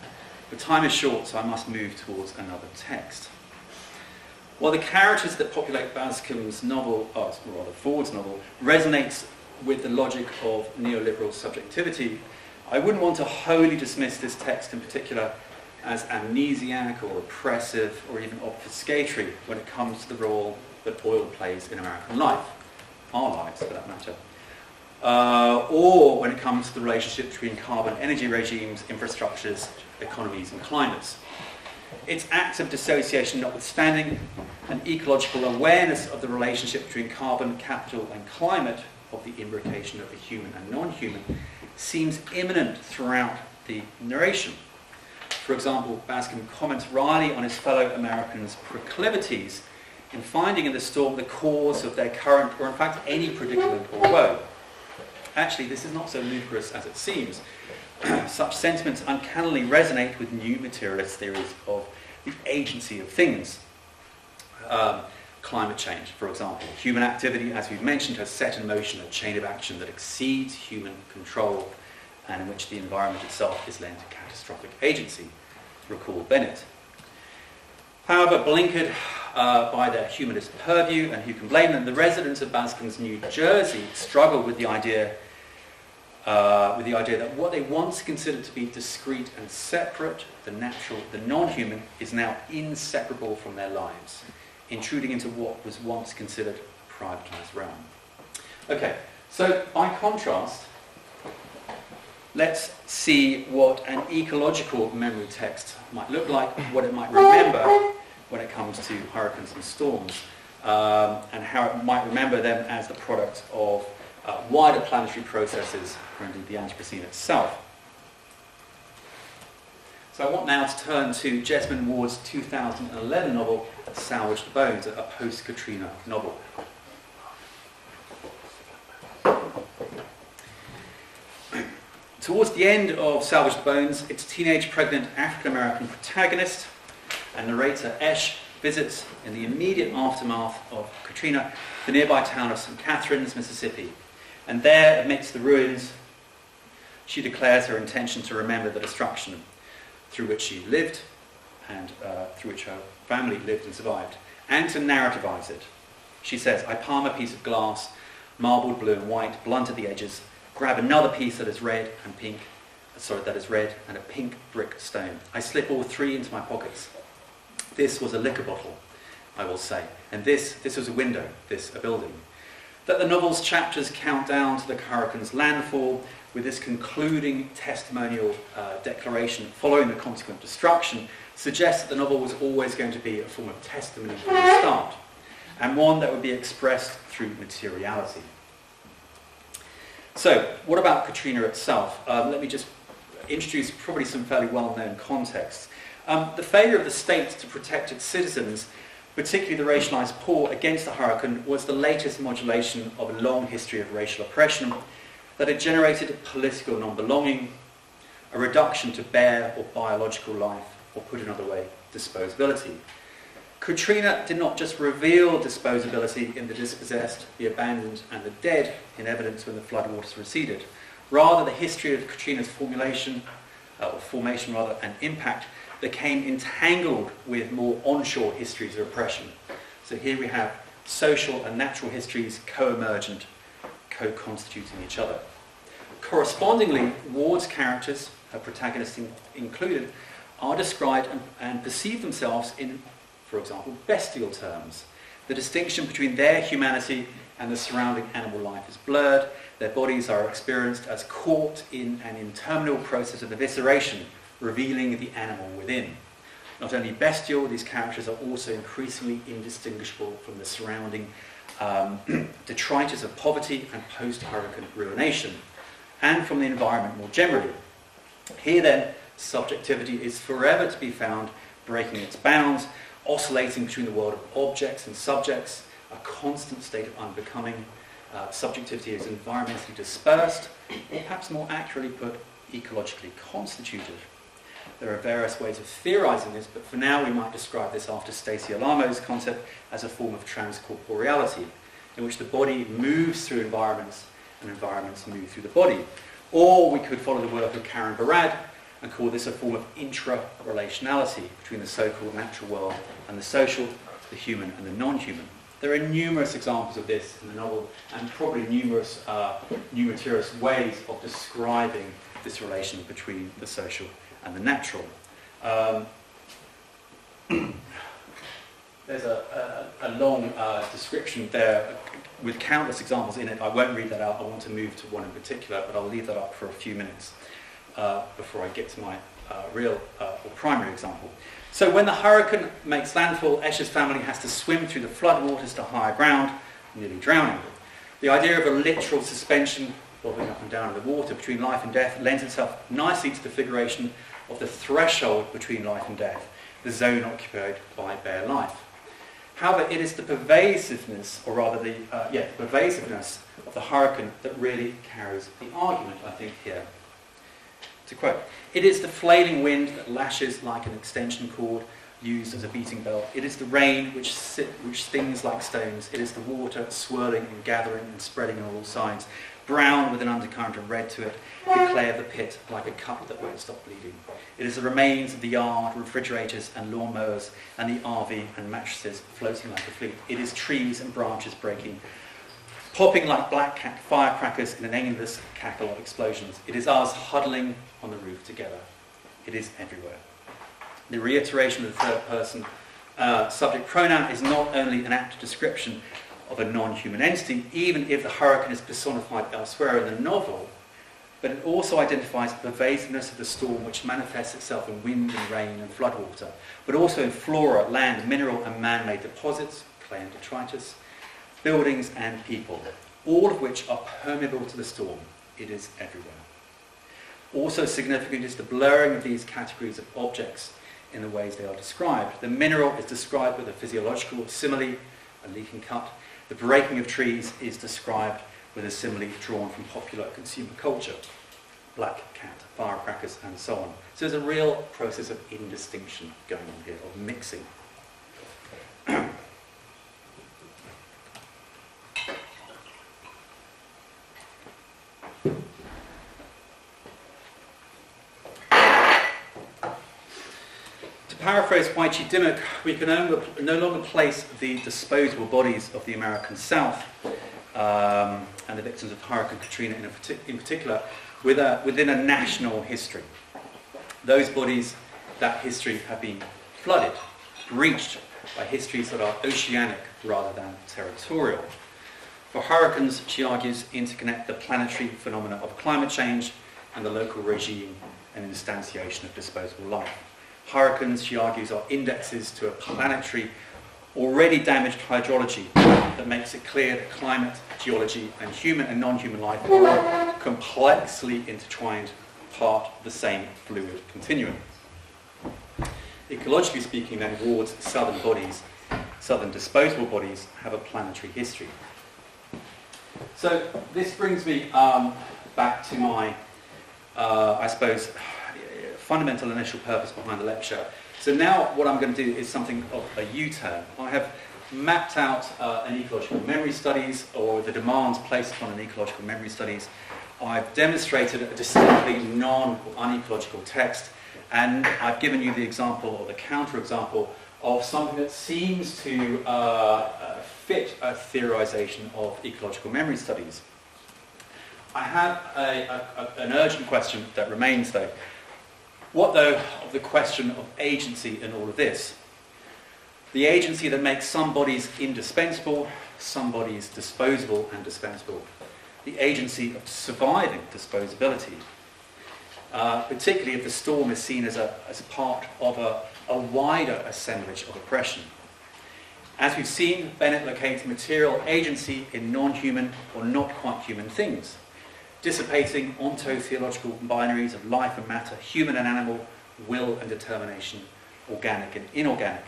But time is short, so I must move towards another text. While the characters that populate Bascom's novel, or rather Ford's novel, resonates with the logic of neoliberal subjectivity, I wouldn't want to wholly dismiss this text in particular as amnesiac or oppressive or even obfuscatory when it comes to the role that oil plays in American life, our lives for that matter, or when it comes to the relationship between carbon energy regimes, infrastructures, economies and climates. Its acts of dissociation notwithstanding, an ecological awareness of the relationship between carbon, capital and climate, of the imbrication of the human and non-human, seems imminent throughout the narration. For example, Bascom comments wryly on his fellow Americans' proclivities in finding in the storm the cause of their current, or in fact any predicament or woe. Actually, this is not so ludicrous as it seems. Such sentiments uncannily resonate with new materialist theories of the agency of things. Climate change, for example. Human activity, as we've mentioned, has set in motion a chain of action that exceeds human control and in which the environment itself is lent a catastrophic agency. Recall Bennett. However, blinkered by their humanist purview, and who can blame them, the residents of Bascom's New Jersey struggle with the idea with the idea that what they once considered to be discrete and separate, the natural, the non-human, is now inseparable from their lives, intruding into what was once considered a privatized realm. Okay, so by contrast, let's see what an ecological memory text might look like, what it might remember when it comes to hurricanes and storms, and how it might remember them as the product of wider planetary processes, or indeed the Anthropocene itself. So I want now to turn to Jesmond Ward's 2011 novel, Salvage the Bones, a post-Katrina novel. Towards the end of Salvage the Bones, its teenage pregnant African-American protagonist and narrator Esh visits, in the immediate aftermath of Katrina, the nearby town of St. Catharines, Mississippi. And there, amidst the ruins, she declares her intention to remember the destruction through which she lived and through which her family lived and survived, and to narrativize it. She says, I palm a piece of glass, marbled blue and white, blunt at the edges, grab another piece that is red and a pink brick stone. I slip all three into my pockets. This was a liquor bottle, I will say, and this was a window, this a building. That the novel's chapters count down to the hurricane's landfall with this concluding testimonial declaration following the consequent destruction suggests that the novel was always going to be a form of testimony from the start, and one that would be expressed through materiality. So, what about Katrina itself? Let me just introduce probably some fairly well-known contexts. The failure of the state to protect its citizens, particularly the racialized poor, against the hurricane was the latest modulation of a long history of racial oppression that had generated political non-belonging, a reduction to bare or biological life, or put another way, disposability. Katrina did not just reveal disposability in the dispossessed, the abandoned and the dead in evidence when the floodwaters receded. Rather, the history of Katrina's formation and impact became entangled with more onshore histories of oppression. So here we have social and natural histories co-emergent, co-constituting each other. Correspondingly, Ward's characters, her protagonists included, are described and perceive themselves in, for example, bestial terms. The distinction between their humanity and the surrounding animal life is blurred. Their bodies are experienced as caught in an interminable process of evisceration, revealing the animal within. Not only bestial, these characters are also increasingly indistinguishable from the surrounding detritus of poverty and post-hurricane ruination, and from the environment more generally. Here then, subjectivity is forever to be found breaking its bounds, oscillating between the world of objects and subjects, a constant state of unbecoming. Subjectivity is environmentally dispersed, or perhaps more accurately put, ecologically constituted. There are various ways of theorizing this, but for now we might describe this after Stacey Alamo's concept as a form of transcorporeality, in which the body moves through environments and environments move through the body. Or we could follow the work of Karen Barad and call this a form of intra-relationality between the so-called natural world and the social, the human and the non-human. There are numerous examples of this in the novel, and probably numerous numerous ways of describing this relation between the social and the natural. There's a long description there with countless examples in it. I won't read that out. I want to move to one in particular, but I'll leave that up for a few minutes before I get to my real or primary example. So when the hurricane makes landfall, Esh's family has to swim through the floodwaters to higher ground, nearly drowning. The idea of a literal suspension, bobbing up and down in the water between life and death, lends itself nicely to the figuration of the threshold between life and death, the zone occupied by bare life. However, it is the pervasiveness, or rather the pervasiveness of the hurricane that really carries the argument, I think, here. To quote, "It is the flailing wind that lashes like an extension cord used as a beating belt. It is the rain which stings like stones. It is the water swirling and gathering and spreading on all sides, brown with an undercurrent of red to it, the clay of the pit like a cut that won't stop bleeding. It is the remains of the yard, refrigerators and lawn mowers and the RV and mattresses floating like a fleet. It is trees and branches breaking, popping like black firecrackers in an endless cackle of explosions. It is us huddling on the roof together. It is everywhere. The reiteration of the third person subject pronoun is not only an apt description of a non-human entity, even if the hurricane is personified elsewhere in the novel, but it also identifies the pervasiveness of the storm, which manifests itself in wind and rain and floodwater, but also in flora, land, mineral and man-made deposits, clay and detritus, buildings and people, all of which are permeable to the storm. It is everywhere. Also significant is the blurring of these categories of objects in the ways they are described. The mineral is described with a physiological simile, a leaking cut. The breaking of trees is described with a simile drawn from popular consumer culture, black cat, firecrackers, and so on. So there's a real process of indistinction going on here, of mixing. To paraphrase Weichi Dimmock, we can no longer place the disposable bodies of the American South and the victims of Hurricane Katrina in particular within a national history. Those bodies, that history, have been flooded, breached by histories that are oceanic rather than territorial. For hurricanes, she argues, interconnect the planetary phenomena of climate change and the local regime and instantiation of disposable life. Hurricanes, she argues, are indexes to a planetary, already damaged hydrology that makes it clear that climate, geology, and human and non-human life are all complexly intertwined, part of the same fluid continuum. Ecologically speaking, then, Ward's southern disposable bodies, have a planetary history. So this brings me back to my, I suppose, fundamental initial purpose behind the lecture. So now what I'm going to do is something of a U-turn. I have mapped out an ecological memory studies, or the demands placed upon an ecological memory studies. I've demonstrated a distinctly non-unecological text, and I've given you the example, or the counterexample, of something that seems to fit a theorization of ecological memory studies. I have an urgent question that remains, though. What, though, of the question of agency in all of this? The agency that makes some bodies indispensable, some bodies disposable and dispensable. The agency of surviving disposability. Particularly if the storm is seen as part of a wider assemblage of oppression. As we've seen, Bennett locates material agency in non-human or not quite human things, dissipating onto-theological binaries of life and matter, human and animal, will and determination, organic and inorganic.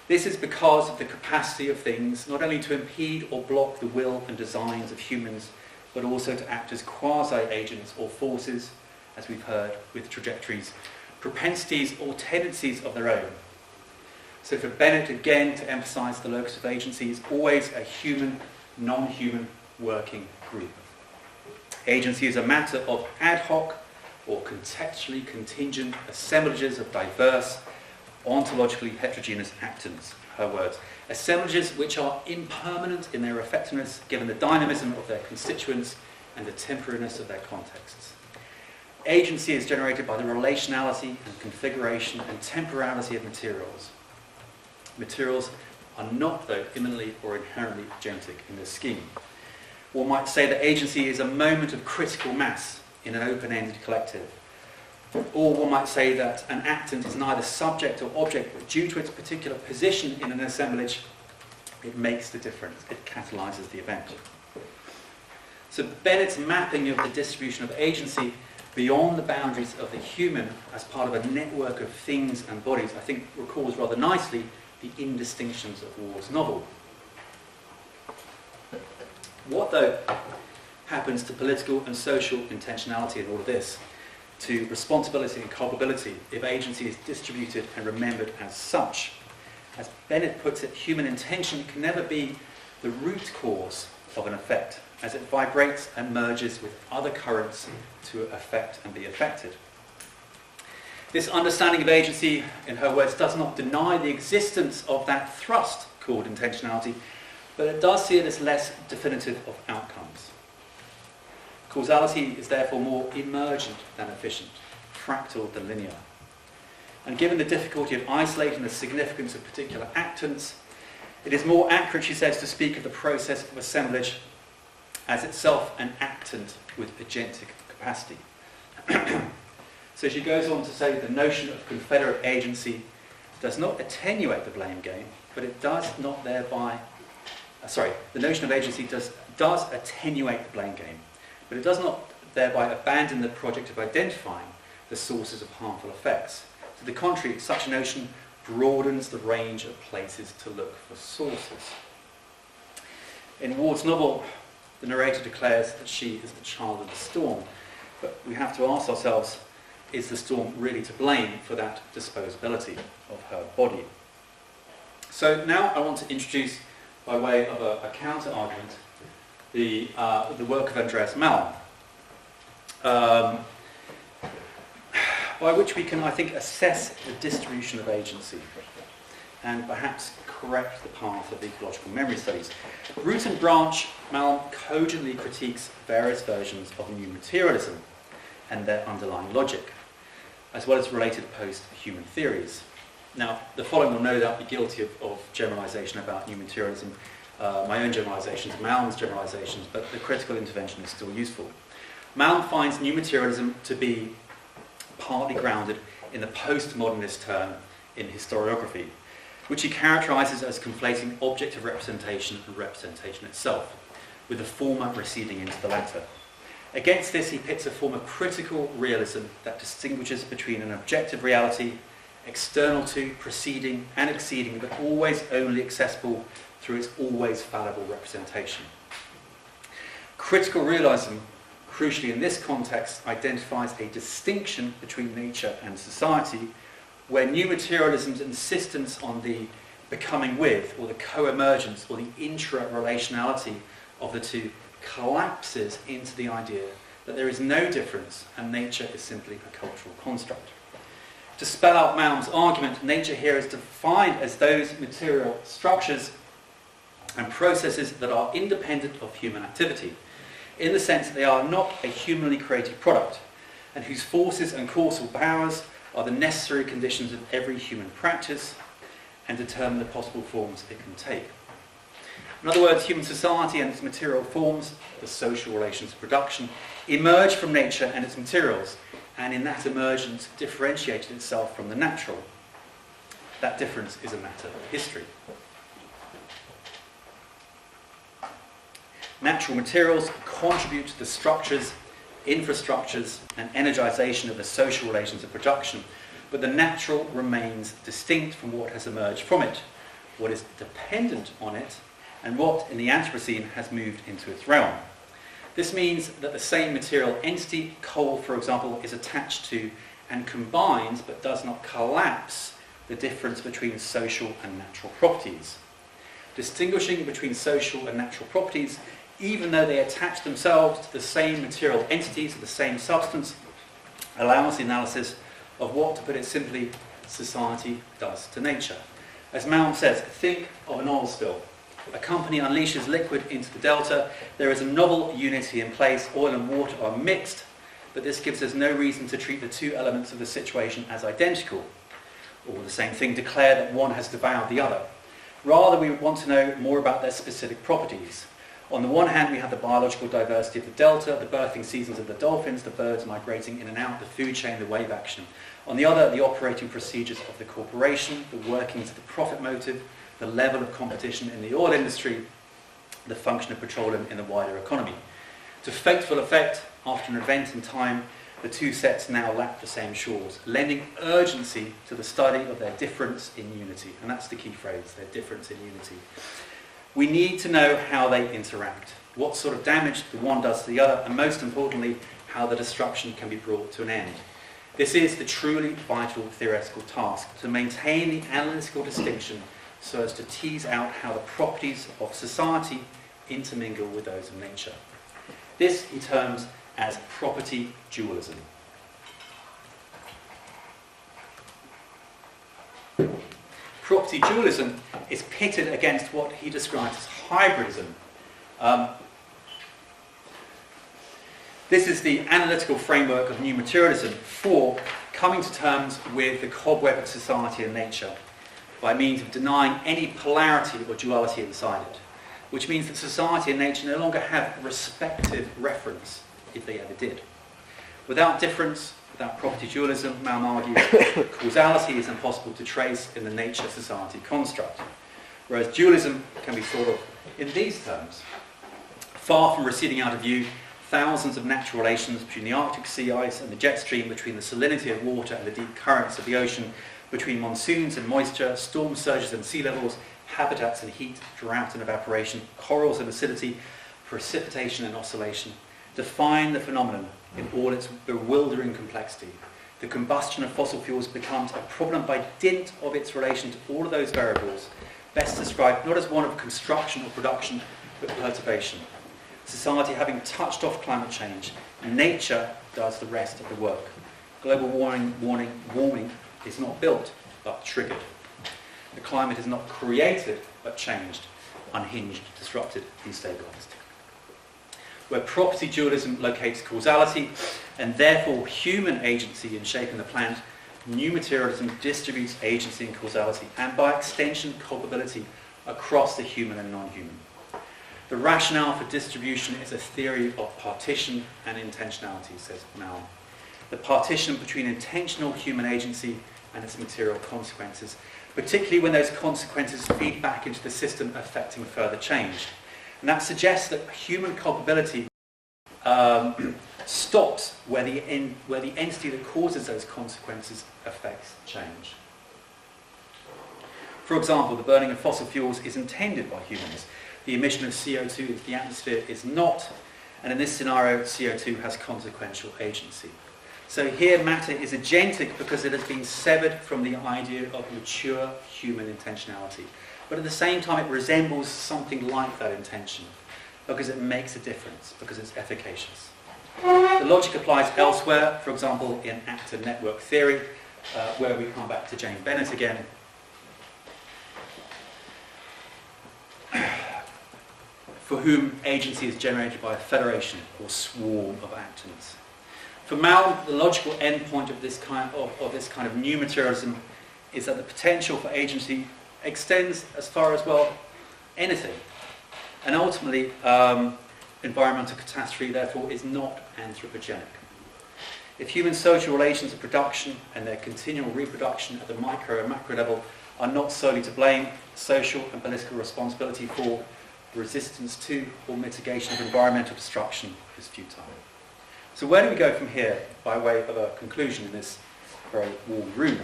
This is because of the capacity of things not only to impede or block the will and designs of humans, but also to act as quasi-agents or forces, as we've heard, with trajectories, propensities or tendencies of their own. So for Bennett, again, to emphasize the locus of agency is always a human, non-human working group. Agency is a matter of ad hoc or contextually contingent assemblages of diverse, ontologically heterogeneous actants, her words. Assemblages which are impermanent in their effectiveness given the dynamism of their constituents and the temporariness of their contexts. Agency is generated by the relationality and configuration and temporality of materials. Materials are not, though, immanently or inherently agentic in this scheme. One might say that agency is a moment of critical mass in an open-ended collective. Or one might say that an actant is neither subject or object, but due to its particular position in an assemblage, it makes the difference. It catalyzes the event. So Bennett's mapping of the distribution of agency beyond the boundaries of the human as part of a network of things and bodies, I think recalls rather nicely the indistinctions of Ward's novel. What, though, happens to political and social intentionality in all of this, to responsibility and culpability, if agency is distributed and remembered as such? As Bennett puts it, human intention can never be the root cause of an effect, as it vibrates and merges with other currents to affect and be affected. This understanding of agency, in her words, does not deny the existence of that thrust called intentionality, but it does see it as less definitive of outcomes. Causality is therefore more emergent than efficient, fractal than linear. And given the difficulty of isolating the significance of particular actants, it is more accurate, she says, to speak of the process of assemblage as itself an actant with agentic capacity. So she goes on to say the notion of confederate agency does not attenuate the blame game, but it does not thereby... the notion of agency does attenuate the blame game, but it does not thereby abandon the project of identifying the sources of harmful effects. To the contrary, such a notion broadens the range of places to look for sources. In Ward's novel, the narrator declares that she is the child of the storm, but we have to ask ourselves, is the storm really to blame for that disposability of her body? So now I want to introduce, by way of a counter-argument, the work of Andreas Malm, by which we can, I think, assess the distribution of agency and perhaps correct the path of ecological memory studies. Root and branch, Malm cogently critiques various versions of new materialism and their underlying logic, as well as related post-human theories. Now, the following will no doubt be guilty of generalization about new materialism, my own generalizations, Malm's generalizations, but the critical intervention is still useful. Malm finds new materialism to be partly grounded in the postmodernist term in historiography, which he characterizes as conflating objective representation and representation itself, with the former receding into the latter. Against this, he pits a form of critical realism that distinguishes between an objective reality, external to, preceding and exceeding, but always only accessible through its always fallible representation. Critical realism, crucially in this context, identifies a distinction between nature and society, where new materialism's insistence on the becoming with, or the co-emergence, or the intra-relationality of the two collapses into the idea that there is no difference and nature is simply a cultural construct. To spell out Malm's argument, nature here is defined as those material structures and processes that are independent of human activity, in the sense that they are not a humanly created product, and whose forces and causal powers are the necessary conditions of every human practice and determine the possible forms it can take. In other words, human society and its material forms, the social relations of production, emerge from nature and its materials, and in that emergence differentiated itself from the natural. That difference is a matter of history. Natural materials contribute to the structures, infrastructures, and energization of the social relations of production, but the natural remains distinct from what has emerged from it, what is dependent on it, and what, in the Anthropocene, has moved into its realm. This means that the same material entity, coal for example, is attached to and combines, but does not collapse, the difference between social and natural properties. Distinguishing between social and natural properties, even though they attach themselves to the same material entities of the same substance, allows the analysis of what, to put it simply, society does to nature. As Malm says, think of an oil spill. A company unleashes liquid into the delta. There is a novel unity in place. Oil and water are mixed, but this gives us no reason to treat the two elements of the situation as identical, or the same thing, declare that one has devoured the other. Rather, we want to know more about their specific properties. On the one hand, we have the biological diversity of the delta, the birthing seasons of the dolphins, the birds migrating in and out, the food chain, the wave action. On the other, the operating procedures of the corporation, the workings of the profit motive, the level of competition in the oil industry, the function of petroleum in the wider economy. To fateful effect, after an event in time, the two sets now lap the same shores, lending urgency to the study of their difference in unity. And that's the key phrase, their difference in unity. We need to know how they interact, what sort of damage the one does to the other, and most importantly, how the destruction can be brought to an end. This is the truly vital theoretical task, to maintain the analytical distinction so as to tease out how the properties of society intermingle with those of nature. This he terms as property dualism. Property dualism is pitted against what he describes as hybridism. This is the analytical framework of new materialism for coming to terms with the cobweb of society and nature by means of denying any polarity or duality inside it, which means that society and nature no longer have respective reference, if they ever did. Without difference, without property dualism, Malm argues, causality is impossible to trace in the nature-society construct, whereas dualism can be thought of in these terms. Far from receding out of view, thousands of natural relations between the Arctic sea ice and the jet stream, between the salinity of water and the deep currents of the ocean, between monsoons and moisture, storm surges and sea levels, habitats and heat, drought and evaporation, corals and acidity, precipitation and oscillation, define the phenomenon in all its bewildering complexity. The combustion of fossil fuels becomes a problem by dint of its relation to all of those variables, best described not as one of construction or production, but perturbation. Society having touched off climate change, nature does the rest of the work. Global warming is not built, but triggered. The climate is not created, but changed, unhinged, disrupted, destabilized. Where property dualism locates causality, and therefore human agency in shaping the planet, new materialism distributes agency and causality, and by extension, culpability across the human and non-human. The rationale for distribution is a theory of partition and intentionality, says Malm. The partition between intentional human agency and its material consequences, particularly when those consequences feed back into the system affecting further change. And that suggests that human culpability stops where the entity that causes those consequences affects change. For example, the burning of fossil fuels is intended by humans. The emission of CO2 into the atmosphere is not, and in this scenario, CO2 has consequential agency. So here matter is agentic because it has been severed from the idea of mature human intentionality. But at the same time, it resembles something like that intention because it makes a difference, because it's efficacious. The logic applies elsewhere, for example, in actor network theory, where we come back to Jane Bennett again. For whom agency is generated by a federation or swarm of actors. For Malm, the logical endpoint of this kind of new materialism is that the potential for agency extends as far as, well, anything. And ultimately, environmental catastrophe, therefore, is not anthropogenic. If human social relations of production and their continual reproduction at the micro and macro level are not solely to blame, social and political responsibility for resistance to or mitigation of environmental destruction is futile. So where do we go from here by way of a conclusion in this very warm room?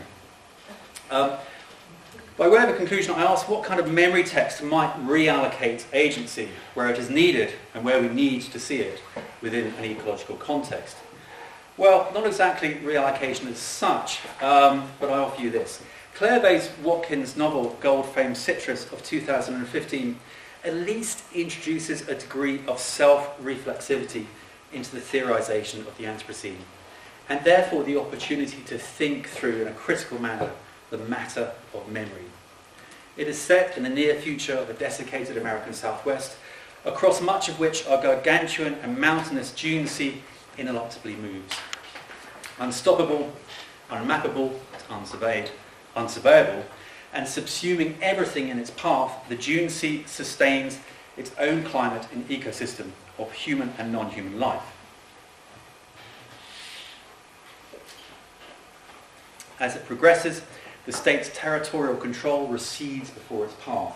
By way of a conclusion, I ask what kind of memory text might reallocate agency where it is needed and where we need to see it within an ecological context. Well, not exactly reallocation as such, but I offer you this. Claire Bates-Watkins' novel Gold Fame Citrus of 2015 at least introduces a degree of self-reflexivity into the theorization of the Anthropocene, and therefore the opportunity to think through in a critical manner the matter of memory. It is set in the near future of a desiccated American Southwest, across much of which our gargantuan and mountainous dune sea ineluctably moves. Unstoppable, unmappable, unsurveyable, and subsuming everything in its path, the dune sea sustains its own climate and ecosystem of human and non-human life. As it progresses, the state's territorial control recedes before its path.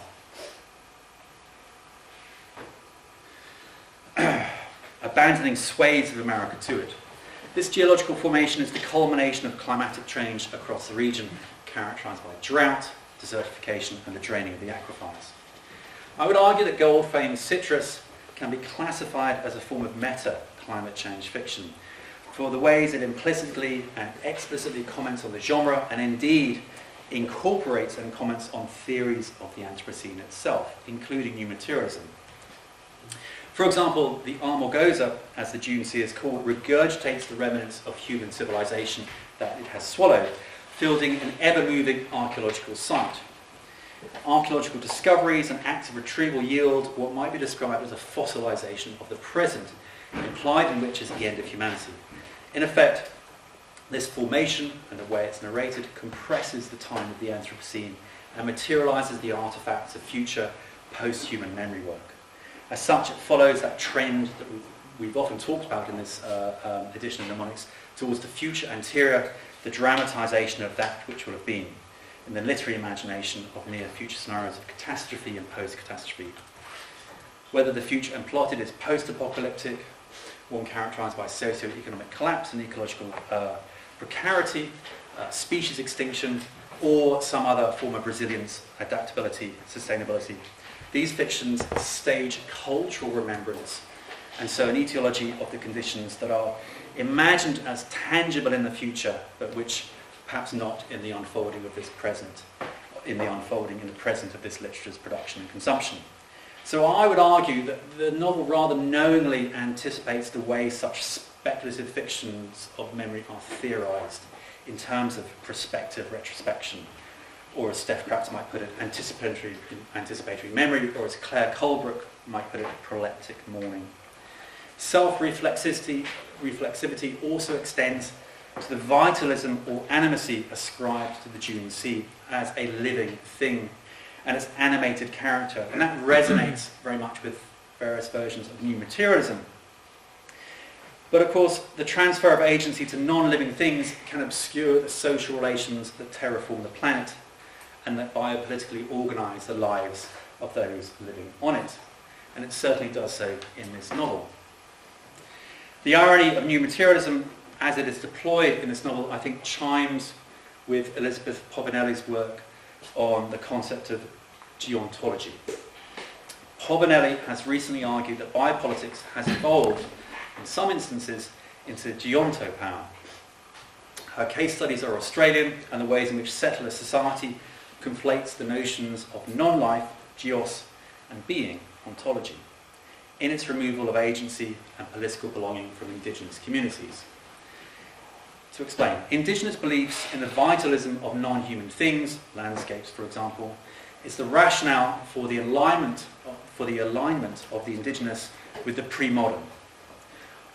Abandoning swathes of America to it. This geological formation is the culmination of climatic change across the region, characterized by drought, desertification, and the draining of the aquifers. I would argue that Gold Fame Citrus can be classified as a form of meta-climate change fiction, for the ways it implicitly and explicitly comments on the genre, and indeed incorporates and comments on theories of the Anthropocene itself, including new materialism. For example, the Amargosa, as the dune sea is called, regurgitates the remnants of human civilization that it has swallowed, fielding an ever-moving archaeological site. Archaeological discoveries and active retrieval yield what might be described as a fossilization of the present, implied in which is the end of humanity. In effect, this formation, and the way it's narrated, compresses the time of the Anthropocene and materializes the artifacts of future post-human memory work. As such, it follows that trend that we've often talked about in this edition of Mnemonics towards the future anterior, the dramatization of that which will have been, in the literary imagination of near future scenarios of catastrophe and post-catastrophe. Whether the future implotted is post-apocalyptic, one characterized by socio-economic collapse and ecological precarity, species extinction, or some other form of resilience, adaptability, sustainability. These fictions stage cultural remembrance, and so an etiology of the conditions that are imagined as tangible in the future, but which perhaps not in the unfolding of this present, in the present of this literature's production and consumption. So I would argue that the novel rather knowingly anticipates the way such speculative fictions of memory are theorized in terms of prospective retrospection, or as Steph Kratz might put it, anticipatory memory, or as Claire Colebrook might put it, proleptic mourning. Self-reflexivity also extends to the vitalism or animacy ascribed to the Dune Sea as a living thing and its animated character, and that resonates very much with various versions of new materialism. But of course, the transfer of agency to non-living things can obscure the social relations that terraform the planet and that biopolitically organise the lives of those living on it. And it certainly does so in this novel. The irony of new materialism, as it is deployed in this novel, I think chimes with Elizabeth Povinelli's work on the concept of geontology. Povinelli has recently argued that biopolitics has evolved, in some instances, into geontopower. Her case studies are Australian and the ways in which settler society conflates the notions of non-life, geos, and being, ontology, in its removal of agency and political belonging from indigenous communities. To explain, indigenous beliefs in the vitalism of non-human things, landscapes for example, is the rationale for the alignment of the indigenous with the pre-modern,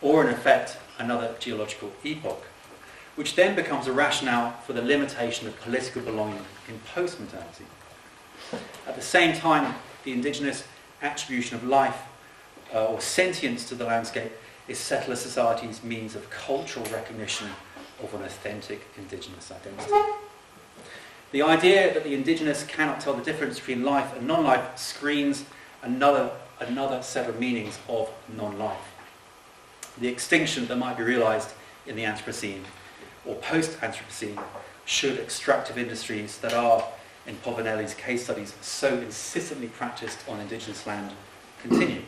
or in effect another geological epoch, which then becomes a rationale for the limitation of political belonging in post-modernity. At the same time, the indigenous attribution of life or sentience to the landscape is settler society's means of cultural recognition of an authentic indigenous identity. The idea that the indigenous cannot tell the difference between life and non-life screens another set of meanings of non-life. The extinction that might be realised in the Anthropocene or post-Anthropocene should extractive industries that are, in Povinelli's case studies, so insistently practised on indigenous land continue.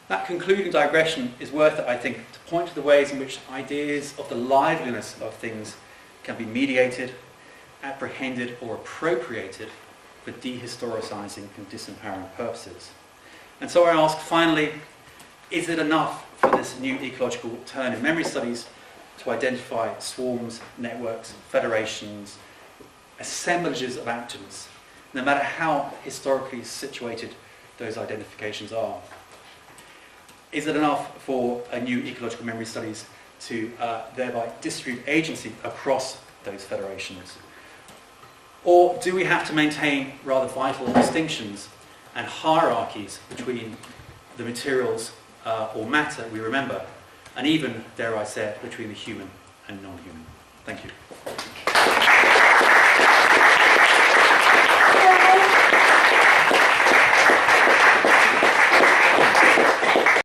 That concluding digression is worth it, I think, to point to the ways in which ideas of the liveliness of things can be mediated, apprehended or appropriated for dehistoricizing and disempowering purposes. And so I ask finally, is it enough for this new ecological turn in memory studies to identify swarms, networks, federations, assemblages of atoms, no matter how historically situated those identifications are? Is it enough for a new ecological memory studies to thereby distribute agency across those federations? Or do we have to maintain rather vital distinctions and hierarchies between the materials or matter we remember, and even, dare I say it, between the human and non-human? Thank you.